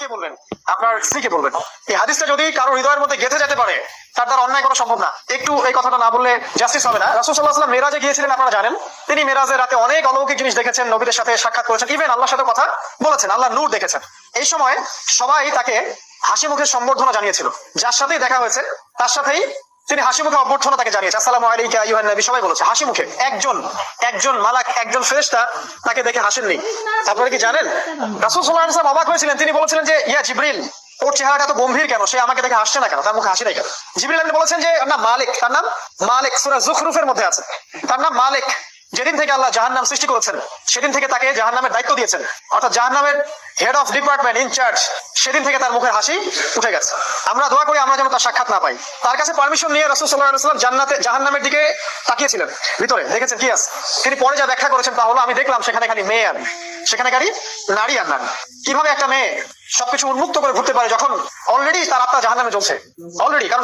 কাকে বলবেন? আপনার স্ত্রীকে বলবেন। এই হাদিসটা যদি কারো হৃদয়ের মধ্যে গেঁথে যেতে পারে, তার দ্বারা অন্যায় করা সম্ভব না। একটু এই কথাটা না বললে জাস্টিস হবে না। রাসূল সাল্লাল্লাহু আলাইহি ওয়াসাল্লাম মেরাজে গিয়েছিলেন, আপনারা জানেন। তিনি মেরাজের রাতে অনেক অলৌকিক জিনিস দেখেছেন, নবীদের সাথে সাক্ষাৎ করেছেন, ইভেন আল্লাহর সাথে কথা বলেছেন, আল্লাহর নূর দেখেছেন। এই সময় সবাই তাকে হাসি মুখে সম্বর্ধনা জানিয়েছিল। যার সাথেই দেখা হয়েছে তার সাথেই তিনি হাসি মুখে অভ্যর্থনা তাকে জানিয়েছে, আসসালামু আলাইকা আইয়ুহান নবী, সবাই বলেছে হাসি মুখে। একজন মালাক, একজন ফেরেশতা তাকে দেখে হাসেননি। আপনারা কি জানেন? রাসূল সাল্লাল্লাহু আলাইহি ওয়াসাল্লাম অবাক হয়েছিলেন। তিনি বলেছিলেন যে, ইয়া জিবরিল, ওর চেহারাটা এত গম্ভীর কেন? সে আমাকে দেখে হাসছে না কেন? তার মুখে হাসি নাই কেন? জিবরিল আমিন বলেছেন যে না, মালিক, তার নাম মালিক, সূরা যুখরুফের মধ্যে আছে, তার নাম মালিক। যেদিন থেকে আল্লাহ জাহান্নাম সৃষ্টি করেছেন, সেদিন থেকে তাকে জাহান্নামের দায়িত্ব দিয়েছেন, অর্থাৎ জাহান্নামের হেড অফ ডিপার্টমেন্ট, ইনচার্জ। সেদিন থেকে তার মুখের হাসি উঠে গেছে। আমরা দোয়া করি আমরা যেন তার সাক্ষাৎ না পাই। তার কাছে পারমিশন নিয়ে রাসূল সাল্লাল্লাহু আলাইহি ওয়াসাল্লাম জান্নাতে জাহান্নামের দিকে তাকিয়েছিলেন, ভিতরে দেখেছেন কি আছে। তিনি পরে যা ব্যাখ্যা করেছেন তা হলো, আমি দেখলাম সেখানে খালি মেয়ে আর সেখানে খালি নারী আর নারী। কিভাবে একটা মেয়ে সবকিছু উন্মুক্ত করে ঘুরতে পারে যখন অলরেডি তার আত্মা জাহান্নামে জ্বলছে অলরেডি? কারণ